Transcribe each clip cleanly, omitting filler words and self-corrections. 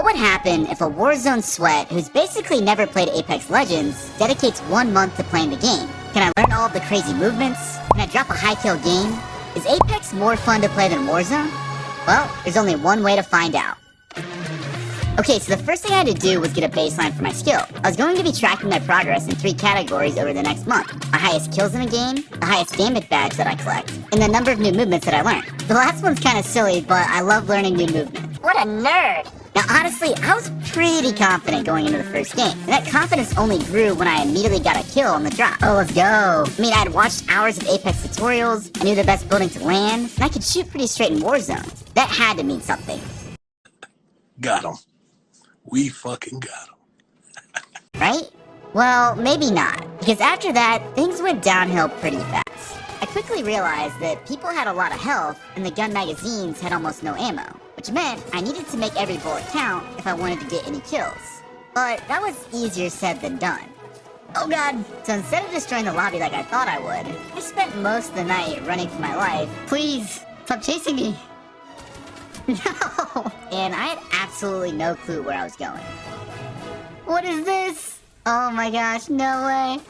What would happen if a Warzone sweat who's basically never played Apex Legends dedicates 1 month to playing the game? Can I learn all of the crazy movements? Can I drop a high kill game? Is Apex more fun to play than Warzone? Well, there's only one way to find out. Okay, so the first thing I had to do was get a baseline for my skill. I was going to be tracking my progress in 3 categories over the next month. My highest kills in a game, the highest damage badge that I collect, and the number of new movements that I learn. The last one's kinda silly, but I love learning new movements. What a nerd! Now honestly, I was pretty confident going into the first game, and that confidence only grew when I immediately got a kill on the drop. Oh, let's go! I mean, I had watched hours of Apex tutorials, I knew the best building to land, and I could shoot pretty straight in Warzone. That had to mean something. Got him. We fucking got him. Right? Well, maybe not, because after that, things went downhill pretty fast. I quickly realized that people had a lot of health, and the gun magazines had almost no ammo, which meant I needed to make every bullet count if I wanted to get any kills. But that was easier said than done. Oh god! So instead of destroying the lobby like I thought I would, I spent most of the night running for my life. Please, stop chasing me! No! And I had absolutely no clue where I was going. What is this? Oh my gosh, no way.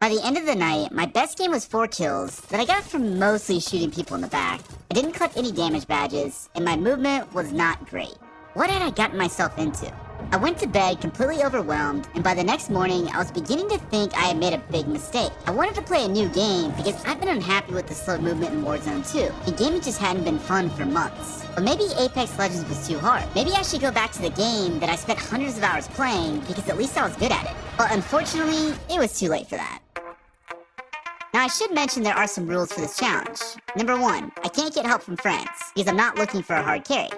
By the end of the night, my best game was 4 kills that I got from mostly shooting people in the back. I didn't collect any damage badges, and my movement was not great. What had I gotten myself into? I went to bed completely overwhelmed, and by the next morning, I was beginning to think I had made a big mistake. I wanted to play a new game because I've been unhappy with the slow movement in Warzone too, and gaming just hadn't been fun for months. But maybe Apex Legends was too hard. Maybe I should go back to the game that I spent hundreds of hours playing because at least I was good at it. But unfortunately, it was too late for that. Now I should mention there are some rules for this challenge. Number 1, I can't get help from friends because I'm not looking for a hard carry.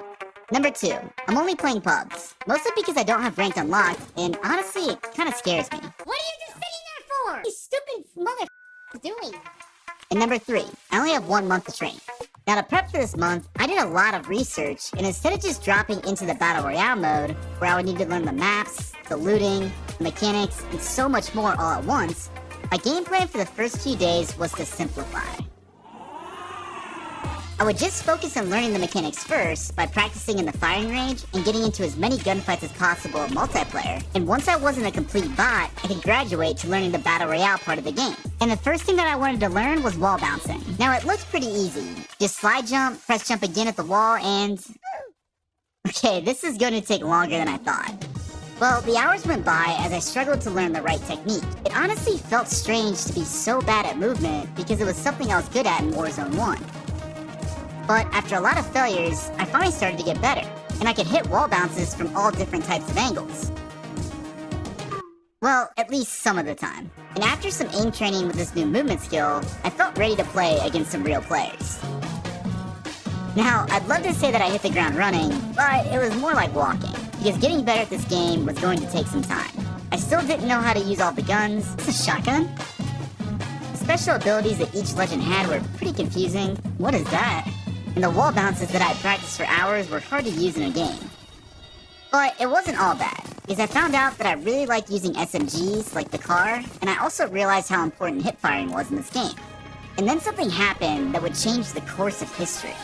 Number 2, I'm only playing pubs, mostly because I don't have ranked unlocked, and honestly, it kinda scares me. What are you just sitting there for? You stupid mother doing? And number 3, I only have 1 month to train. Now to prep for this month, I did a lot of research, and instead of just dropping into the Battle Royale mode, where I would need to learn the maps, the looting, the mechanics, and so much more all at once, my game plan for the first few days was to simplify. I would just focus on learning the mechanics first by practicing in the firing range and getting into as many gunfights as possible in multiplayer. And once I wasn't a complete bot, I could graduate to learning the Battle Royale part of the game. And the first thing that I wanted to learn was wall bouncing. Now it looked pretty easy. Just slide jump, press jump again at the wall, and... Okay, this is going to take longer than I thought. Well, the hours went by as I struggled to learn the right technique. It honestly felt strange to be so bad at movement because it was something I was good at in Warzone 1. But after a lot of failures, I finally started to get better, and I could hit wall bounces from all different types of angles. Well, at least some of the time. And after some aim training with this new movement skill, I felt ready to play against some real players. Now, I'd love to say that I hit the ground running, but it was more like walking, because getting better at this game was going to take some time. I still didn't know how to use all the guns. Is this a shotgun? The special abilities that each legend had were pretty confusing. What is that? And the wall bounces that I had practiced for hours were hard to use in a game. But it wasn't all bad, because I found out that I really liked using SMGs like the car, and I also realized how important hip firing was in this game. And then something happened that would change the course of history.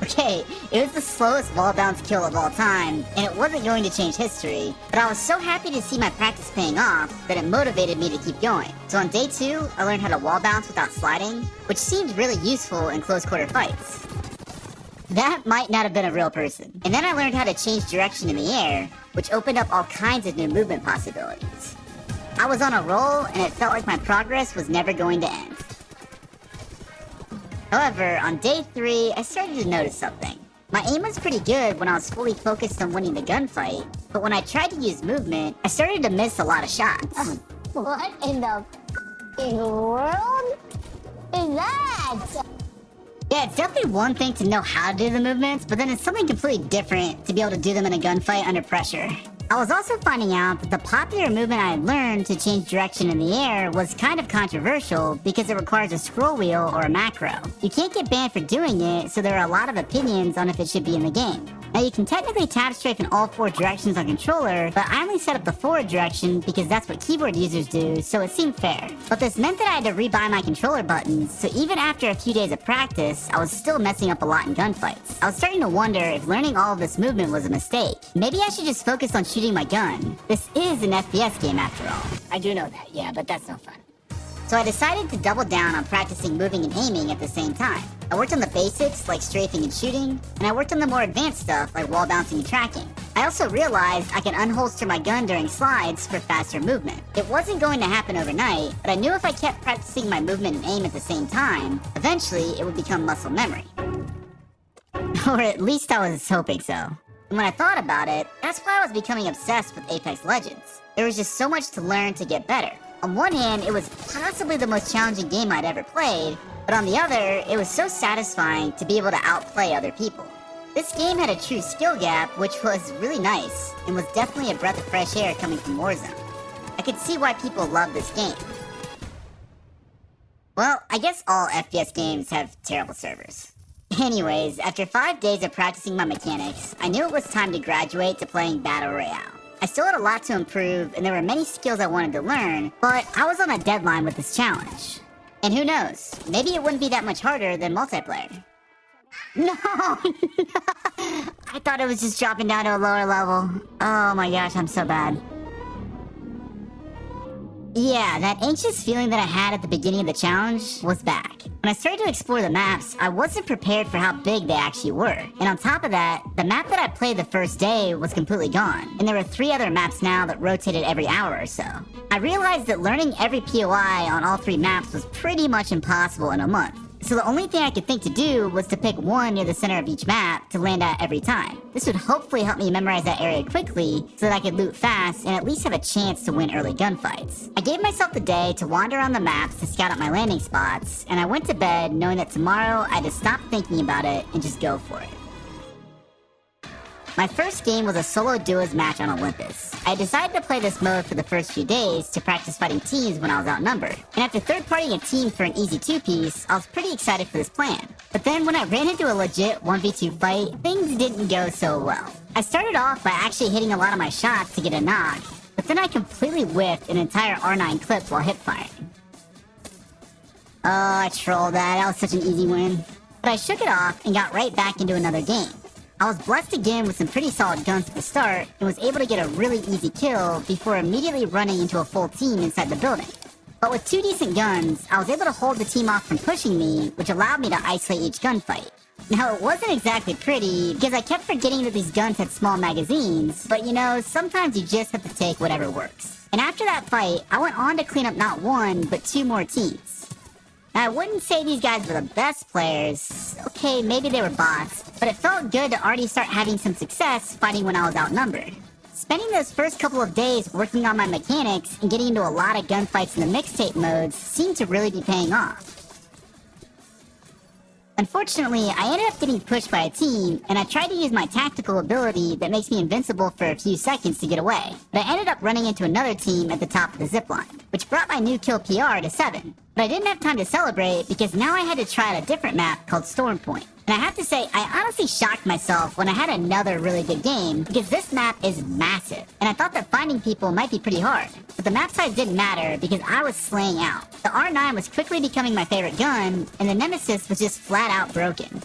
Okay, it was the slowest wall bounce kill of all time, and it wasn't going to change history, but I was so happy to see my practice paying off that it motivated me to keep going. So on day 2, I learned how to wall bounce without sliding, which seemed really useful in close quarter fights. That might not have been a real person. And then I learned how to change direction in the air, which opened up all kinds of new movement possibilities. I was on a roll, and it felt like my progress was never going to end. However, on day 3, I started to notice something. My aim was pretty good when I was fully focused on winning the gunfight, but when I tried to use movement, I started to miss a lot of shots. What in the world is that? Yeah, it's definitely one thing to know how to do the movements, but then it's something completely different to be able to do them in a gunfight under pressure. I was also finding out that the popular movement I had learned to change direction in the air was kind of controversial because it requires a scroll wheel or a macro. You can't get banned for doing it, so there are a lot of opinions on if it should be in the game. Now you can technically tap strafe in all 4 directions on controller, but I only set up the forward direction because that's what keyboard users do, so it seemed fair. But this meant that I had to rebuy my controller buttons, so even after a few days of practice, I was still messing up a lot in gunfights. I was starting to wonder if learning all of this movement was a mistake. Maybe I should just focus on shooting my gun. This is an FPS game after all. I do know that, yeah, but that's no fun. So I decided to double down on practicing moving and aiming at the same time. I worked on the basics like strafing and shooting, and I worked on the more advanced stuff like wall bouncing and tracking. I also realized I can unholster my gun during slides for faster movement. It wasn't going to happen overnight, but I knew if I kept practicing my movement and aim at the same time, eventually it would become muscle memory. Or at least I was hoping so. And when I thought about it, that's why I was becoming obsessed with Apex Legends. There was just so much to learn to get better. On one hand, it was possibly the most challenging game I'd ever played, but on the other, it was so satisfying to be able to outplay other people. This game had a true skill gap, which was really nice, and was definitely a breath of fresh air coming from Warzone. I could see why people love this game. Well, I guess all FPS games have terrible servers. Anyways, after 5 days of practicing my mechanics, I knew it was time to graduate to playing Battle Royale. I still had a lot to improve, and there were many skills I wanted to learn, but I was on a deadline with this challenge. And who knows, maybe it wouldn't be that much harder than multiplayer. No! I thought it was just dropping down to a lower level. Oh my gosh, I'm so bad. Yeah, that anxious feeling that I had at the beginning of the challenge was back. When I started to explore the maps, I wasn't prepared for how big they actually were. And on top of that, the map that I played the first day was completely gone. And there were 3 other maps now that rotated every hour or so. I realized that learning every POI on all 3 maps was pretty much impossible in a month. So the only thing I could think to do was to pick one near the center of each map to land at every time. This would hopefully help me memorize that area quickly so that I could loot fast and at least have a chance to win early gunfights. I gave myself the day to wander around the maps to scout out my landing spots, and I went to bed knowing that tomorrow I had to stop thinking about it and just go for it. My first game was a solo duos match on Olympus. I decided to play this mode for the first few days to practice fighting teams when I was outnumbered. And after third-partying a team for an easy 2-piece, I was pretty excited for this plan. But then when I ran into a legit 1v2 fight, things didn't go so well. I started off by actually hitting a lot of my shots to get a knock, but then I completely whiffed an entire R9 clip while hip firing. Oh, I trolled that. That was such an easy win. But I shook it off and got right back into another game. I was blessed again with some pretty solid guns at the start and was able to get a really easy kill before immediately running into a full team inside the building. But with 2 decent guns, I was able to hold the team off from pushing me, which allowed me to isolate each gunfight. Now, it wasn't exactly pretty because I kept forgetting that these guns had small magazines, but you know, sometimes you just have to take whatever works. And after that fight, I went on to clean up not 1, but 2 more teams. Now, I wouldn't say these guys were the best players. Okay, maybe they were bots, but it felt good to already start having some success fighting when I was outnumbered. Spending those first couple of days working on my mechanics and getting into a lot of gunfights in the mixtape modes seemed to really be paying off. Unfortunately, I ended up getting pushed by a team, and I tried to use my tactical ability that makes me invincible for a few seconds to get away. But I ended up running into another team at the top of the zipline, which brought my new kill PR to 7. But I didn't have time to celebrate because now I had to try out a different map called Storm Point. And I have to say, I honestly shocked myself when I had another really good game because this map is massive. And I thought that finding people might be pretty hard. But the map size didn't matter because I was slaying out. The R9 was quickly becoming my favorite gun, and the Nemesis was just flat out broken.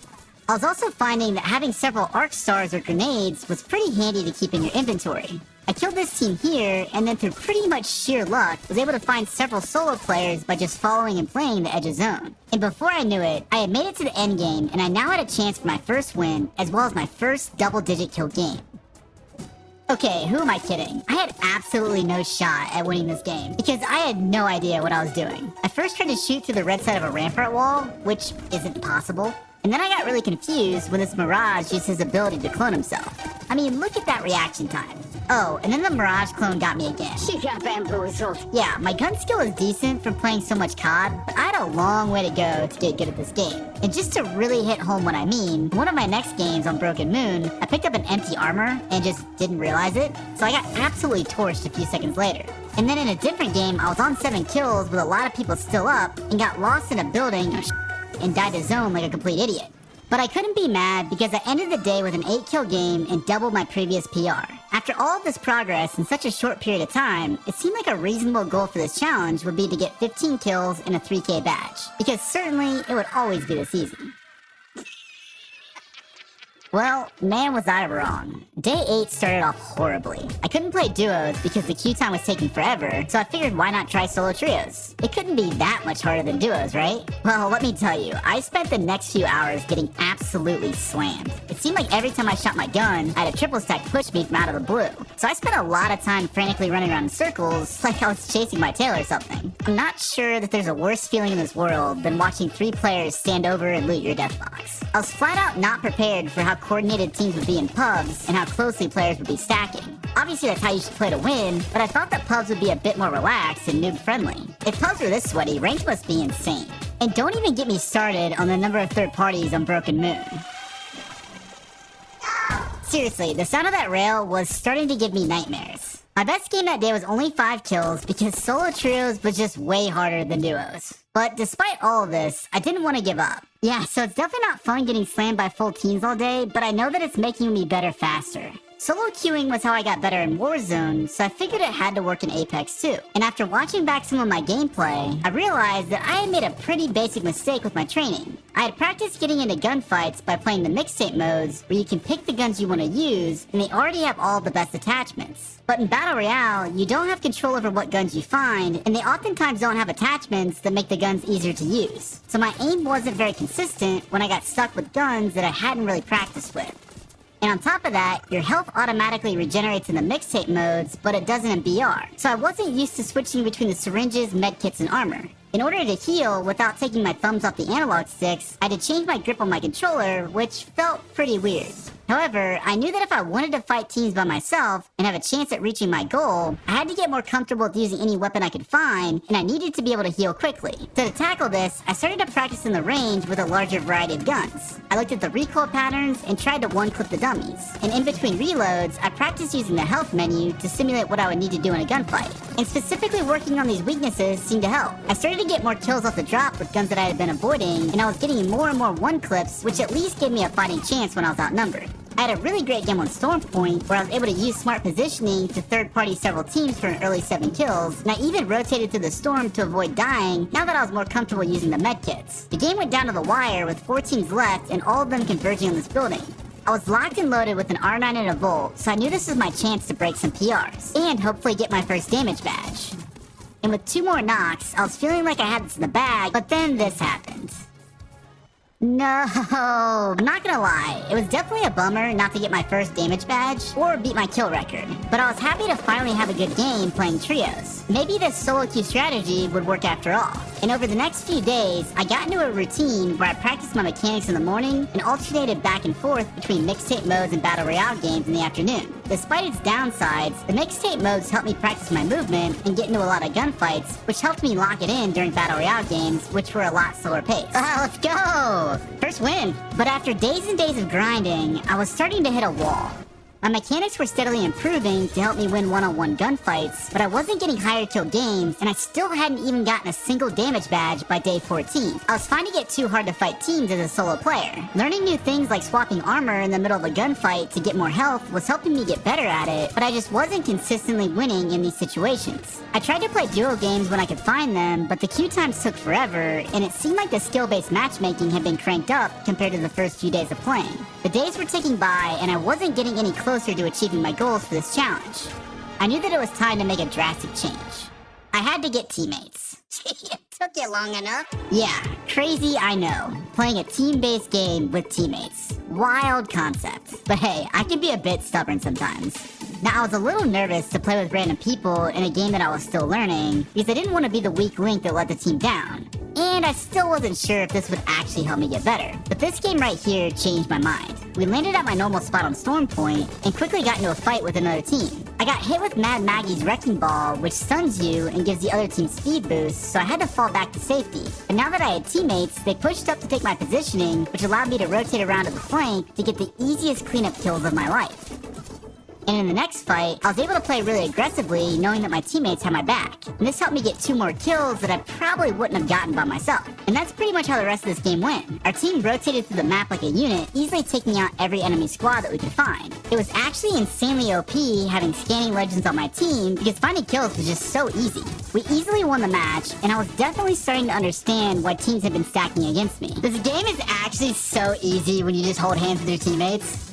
I was also finding that having several arc stars or grenades was pretty handy to keep in your inventory. I killed this team here, and then through pretty much sheer luck, was able to find several solo players by just following and playing the edge of zone. And before I knew it, I had made it to the end game, and I now had a chance for my first win, as well as my first double-digit kill game. Okay, who am I kidding? I had absolutely no shot at winning this game, because I had no idea what I was doing. I first tried to shoot through the red side of a rampart wall, which isn't possible. And then I got really confused when this Mirage used his ability to clone himself. I mean, look at that reaction time. Oh, and then the Mirage clone got me again. You got bamboozled. Yeah, my gun skill is decent from playing so much COD, but I had a long way to go to get good at this game. And just to really hit home what I mean, one of my next games on Broken Moon, I picked up an empty armor and just didn't realize it, so I got absolutely torched a few seconds later. And then in a different game, I was on 7 kills with a lot of people still up and got lost in a building and died to zone like a complete idiot. But I couldn't be mad because I ended the day with an 8-kill game and doubled my previous PR. After all of this progress in such a short period of time, it seemed like a reasonable goal for this challenge would be to get 15 kills and a 3K badge, because certainly it would always be this easy. Well, man was I wrong. Day 8 started off horribly. I couldn't play duos because the queue time was taking forever, so I figured why not try solo trios? It couldn't be that much harder than duos, right? Well, let me tell you, I spent the next few hours getting absolutely slammed. It seemed like every time I shot my gun, I had a triple stack push me from out of the blue. So I spent a lot of time frantically running around in circles like I was chasing my tail or something. I'm not sure that there's a worse feeling in this world than watching 3 players stand over and loot your death box. I was flat out not prepared for how coordinated teams would be in pubs and how closely players would be stacking. Obviously that's how you should play to win, but I thought that pubs would be a bit more relaxed and noob friendly. If pubs were this sweaty, ranked must be insane. And don't even get me started on the number of third parties on Broken Moon. Seriously, the sound of that rail was starting to give me nightmares. My best game that day was only 5 kills because solo trios was just way harder than duos. But despite all of this, I didn't want to give up. Yeah, so it's definitely not fun getting slammed by full teams all day, but I know that it's making me better faster. Solo queuing was how I got better in Warzone, so I figured it had to work in Apex too. And after watching back some of my gameplay, I realized that I had made a pretty basic mistake with my training. I had practiced getting into gunfights by playing the mixtape modes, where you can pick the guns you want to use, and they already have all the best attachments. But in Battle Royale, you don't have control over what guns you find, and they oftentimes don't have attachments that make the guns easier to use. So my aim wasn't very consistent when I got stuck with guns that I hadn't really practiced with. And on top of that, your health automatically regenerates in the mixtape modes, but it doesn't in BR. So I wasn't used to switching between the syringes, medkits, and armor. In order to heal without taking my thumbs off the analog sticks, I had to change my grip on my controller, which felt pretty weird. However, I knew that if I wanted to fight teams by myself and have a chance at reaching my goal, I had to get more comfortable with using any weapon I could find, and I needed to be able to heal quickly. So to tackle this, I started to practice in the range with a larger variety of guns. I looked at the recoil patterns and tried to one-clip the dummies. And in between reloads, I practiced using the health menu to simulate what I would need to do in a gunfight. And specifically working on these weaknesses seemed to help. I started to get more kills off the drop with guns that I had been avoiding, and I was getting more and more one-clips, which at least gave me a fighting chance when I was outnumbered. I had a really great game on Storm Point, where I was able to use smart positioning to third-party several teams for an early 7 kills, and I even rotated through the storm to avoid dying now that I was more comfortable using the medkits. The game went down to the wire with 4 teams left and all of them converging on this building. I was locked and loaded with an R9 and a Volt, so I knew this was my chance to break some PRs, and hopefully get my first damage badge. And with 2 more knocks, I was feeling like I had this in the bag, but then this happened. No, not gonna lie, it was definitely a bummer not to get my first damage badge or beat my kill record, but I was happy to finally have a good game playing trios. Maybe this solo queue strategy would work after all. And over the next few days, I got into a routine where I practiced my mechanics in the morning and alternated back and forth between mixtape modes and Battle Royale games in the afternoon. Despite its downsides, the mixtape modes helped me practice my movement and get into a lot of gunfights, which helped me lock it in during Battle Royale games, which were a lot slower paced. Let's go! First win! But after days and days of grinding, I was starting to hit a wall. My mechanics were steadily improving to help me win one-on-one gunfights, but I wasn't getting higher kill games, and I still hadn't even gotten a single damage badge by day 14. I was finding it too hard to fight teams as a solo player. Learning new things like swapping armor in the middle of a gunfight to get more health was helping me get better at it, but I just wasn't consistently winning in these situations. I tried to play duo games when I could find them, but the queue times took forever, and it seemed like the skill-based matchmaking had been cranked up compared to the first few days of playing. The days were ticking by, and I wasn't getting any closer to achieving my goals for this challenge. I knew that it was time to make a drastic change. I had to get teammates. It took you long enough. Yeah, crazy, I know. Playing a team-based game with teammates. Wild concept. But hey, I can be a bit stubborn sometimes. Now, I was a little nervous to play with random people in a game that I was still learning, because I didn't want to be the weak link that let the team down. And I still wasn't sure if this would actually help me get better. But this game right here changed my mind. We landed at my normal spot on Storm Point, and quickly got into a fight with another team. I got hit with Mad Maggie's Wrecking Ball, which stuns you and gives the other team speed boosts, so I had to fall back to safety. But now that I had teammates, they pushed up to take my positioning, which allowed me to rotate around to the flank to get the easiest cleanup kills of my life. And in the next fight, I was able to play really aggressively, knowing that my teammates had my back. And this helped me get 2 more kills that I probably wouldn't have gotten by myself. And that's pretty much how the rest of this game went. Our team rotated through the map like a unit, easily taking out every enemy squad that we could find. It was actually insanely OP having scanning legends on my team, because finding kills was just so easy. We easily won the match, and I was definitely starting to understand why teams had been stacking against me. This game is actually so easy when you just hold hands with your teammates.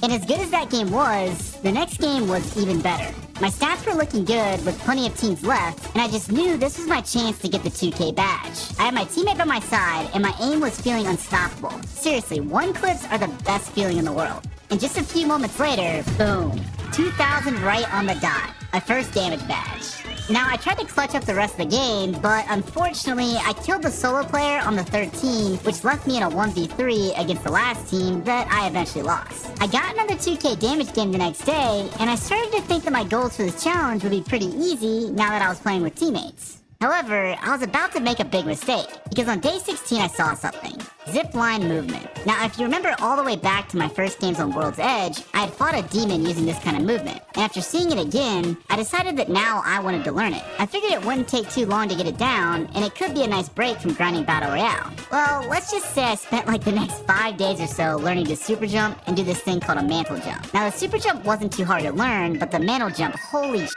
And as good as that game was, the next game was even better. My stats were looking good with plenty of teams left, and I just knew this was my chance to get the 2K badge. I had my teammate by my side, and my aim was feeling unstoppable. Seriously, 1 clips are the best feeling in the world. And just a few moments later, boom, 2,000 right on the dot. My first damage badge. Now, I tried to clutch up the rest of the game, but unfortunately, I killed the solo player on the 3rd team, which left me in a 1v3 against the last team that I eventually lost. I got another 2K damage game the next day, and I started to think that my goals for this challenge would be pretty easy now that I was playing with teammates. However, I was about to make a big mistake, because on day 16 I saw something. Zipline movement. Now, if you remember all the way back to my first games on World's Edge, I had fought a demon using this kind of movement. And after seeing it again, I decided that now I wanted to learn it. I figured it wouldn't take too long to get it down, and it could be a nice break from grinding Battle Royale. Well, let's just say I spent like the next 5 days or so learning to super jump and do this thing called a mantle jump. Now, the super jump wasn't too hard to learn, but the mantle jump, holy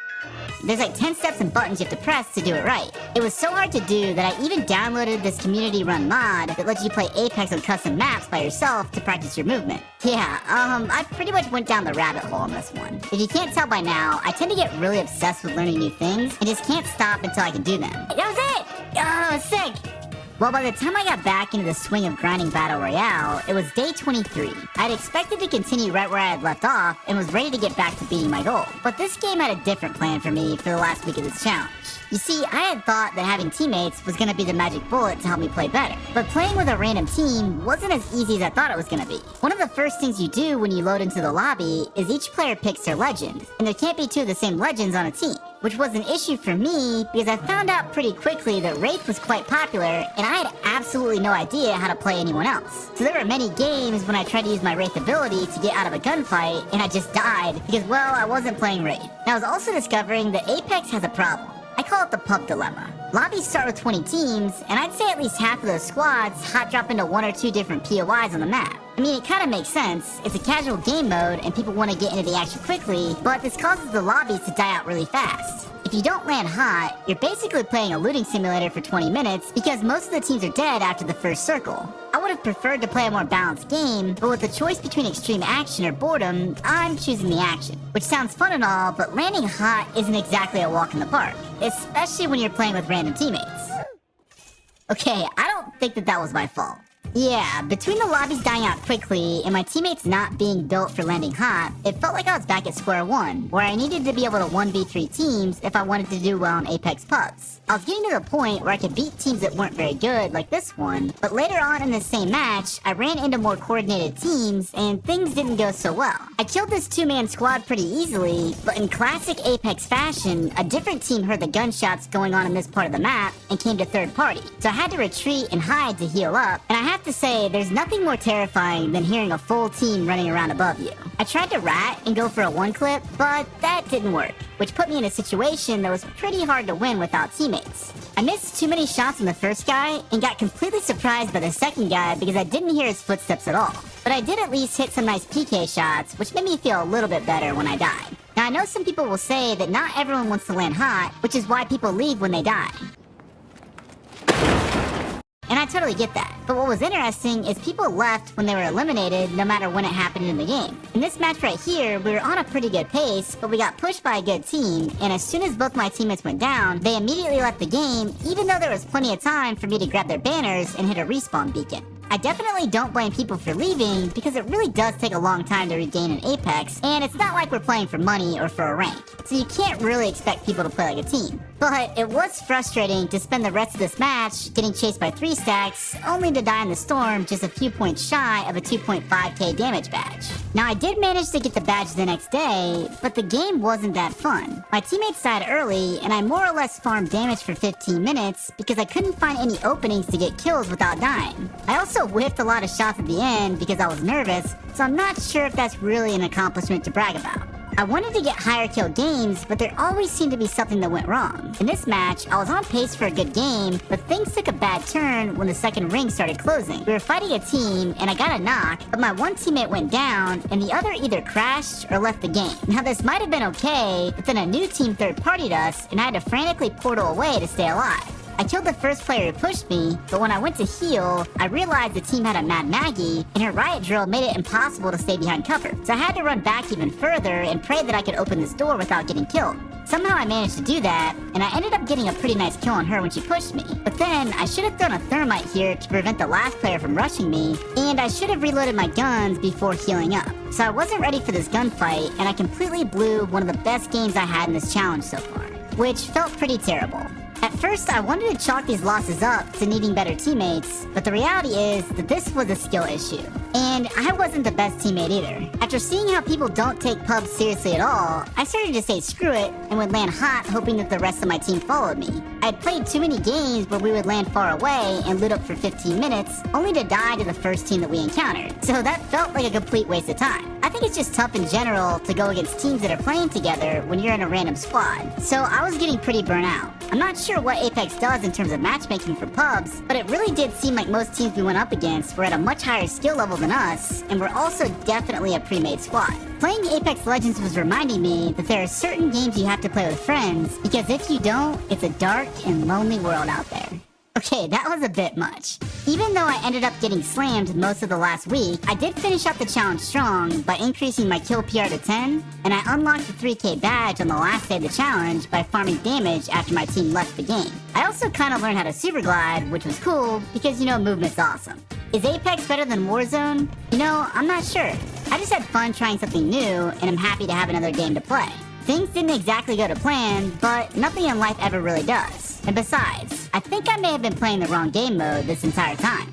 there's like 10 steps and buttons you have to press to do it right. It was so hard to do that I even downloaded this community-run mod that lets you play Apex on custom maps by yourself to practice your movement. Yeah, I pretty much went down the rabbit hole on this one. If you can't tell by now, I tend to get really obsessed with learning new things and just can't stop until I can do them. That was it! Oh, that was sick! Well, by the time I got back into the swing of grinding Battle Royale, it was day 23. I'd expected to continue right where I had left off and was ready to get back to beating my goal. But this game had a different plan for me for the last week of this challenge. You see, I had thought that having teammates was going to be the magic bullet to help me play better. But playing with a random team wasn't as easy as I thought it was going to be. One of the first things you do when you load into the lobby is each player picks their legend. And there can't be 2 of the same legends on a team. Which was an issue for me because I found out pretty quickly that Wraith was quite popular and I had absolutely no idea how to play anyone else. So there were many games when I tried to use my Wraith ability to get out of a gunfight and I just died because, well, I wasn't playing Wraith. And I was also discovering that Apex has a problem. I call it the pub dilemma. Lobbies start with 20 teams, and I'd say at least half of those squads hot drop into 1 or 2 different POIs on the map. I mean, it kind of makes sense. It's a casual game mode, and people want to get into the action quickly, but this causes the lobbies to die out really fast. If you don't land hot, you're basically playing a looting simulator for 20 minutes because most of the teams are dead after the first circle. I would have preferred to play a more balanced game, but with the choice between extreme action or boredom, I'm choosing the action. Which sounds fun and all, but landing hot isn't exactly a walk in the park, especially when you're playing with random teammates. Okay, I don't think that was my fault. Yeah, between the lobbies dying out quickly and my teammates not being built for landing hot, it felt like I was back at square one, where I needed to be able to 1v3 teams if I wanted to do well in Apex pubs. I was getting to the point where I could beat teams that weren't very good, like this one, but later on in the same match, I ran into more coordinated teams and things didn't go so well. I killed this 2-man squad pretty easily, but in classic Apex fashion, a different team heard the gunshots going on in this part of the map and came to third party. So I had to retreat and hide to heal up, and I have to say, there's nothing more terrifying than hearing a full team running around above you. I tried to rat and go for a 1-clip, but that didn't work, which put me in a situation that was pretty hard to win without teammates. I missed too many shots on the first guy and got completely surprised by the second guy because I didn't hear his footsteps at all. But I did at least hit some nice PK shots, which made me feel a little bit better when I died. Now I know some people will say that not everyone wants to land hot, which is why people leave when they die. And I totally get that. But what was interesting is people left when they were eliminated no matter when it happened in the game. In this match right here, we were on a pretty good pace, but we got pushed by a good team, and as soon as both my teammates went down, they immediately left the game, even though there was plenty of time for me to grab their banners and hit a respawn beacon. I definitely don't blame people for leaving because it really does take a long time to regain an Apex, and it's not like we're playing for money or for a rank, so you can't really expect people to play like a team. But it was frustrating to spend the rest of this match getting chased by 3 stacks, only to die in the storm just a few points shy of a 2.5k damage badge. Now I did manage to get the badge the next day, but the game wasn't that fun. My teammates died early, and I more or less farmed damage for 15 minutes because I couldn't find any openings to get kills without dying. I also whiffed a lot of shots at the end because I was nervous, so I'm not sure if that's really an accomplishment to brag about. I wanted to get higher kill games, but there always seemed to be something that went wrong. In this match, I was on pace for a good game, but things took a bad turn when the second ring started closing. We were fighting a team, and I got a knock, but my one teammate went down, and the other either crashed or left the game. Now this might have been okay, but then a new team third-partied us, and I had to frantically portal away to stay alive. I killed the first player who pushed me, but when I went to heal, I realized the team had a Mad Maggie, and her riot drill made it impossible to stay behind cover. So I had to run back even further and pray that I could open this door without getting killed. Somehow I managed to do that, and I ended up getting a pretty nice kill on her when she pushed me. But then, I should have thrown a thermite here to prevent the last player from rushing me, and I should have reloaded my guns before healing up. So I wasn't ready for this gunfight, and I completely blew one of the best games I had in this challenge so far, which felt pretty terrible. At first, I wanted to chalk these losses up to needing better teammates, but the reality is that this was a skill issue. And I wasn't the best teammate either. After seeing how people don't take pubs seriously at all, I started to say screw it and would land hot hoping that the rest of my team followed me. I had played too many games where we would land far away and loot up for 15 minutes, only to die to the first team that we encountered. So that felt like a complete waste of time. I think it's just tough in general to go against teams that are playing together when you're in a random squad. So I was getting pretty burnt out. I'm not sure what Apex does in terms of matchmaking for pubs, but it really did seem like most teams we went up against were at a much higher skill level than us, and were also definitely a pre-made squad. Playing Apex Legends was reminding me that there are certain games you have to play with friends, because if you don't, it's a dark and lonely world out there. Okay, that was a bit much. Even though I ended up getting slammed most of the last week, I did finish up the challenge strong by increasing my kill PR to 10, and I unlocked the 3k badge on the last day of the challenge by farming damage after my team left the game. I also kinda learned how to super glide, which was cool, because movement's awesome. Is Apex better than Warzone? I'm not sure. I just had fun trying something new, and I'm happy to have another game to play. Things didn't exactly go to plan, but nothing in life ever really does. And besides, I think I may have been playing the wrong game mode this entire time.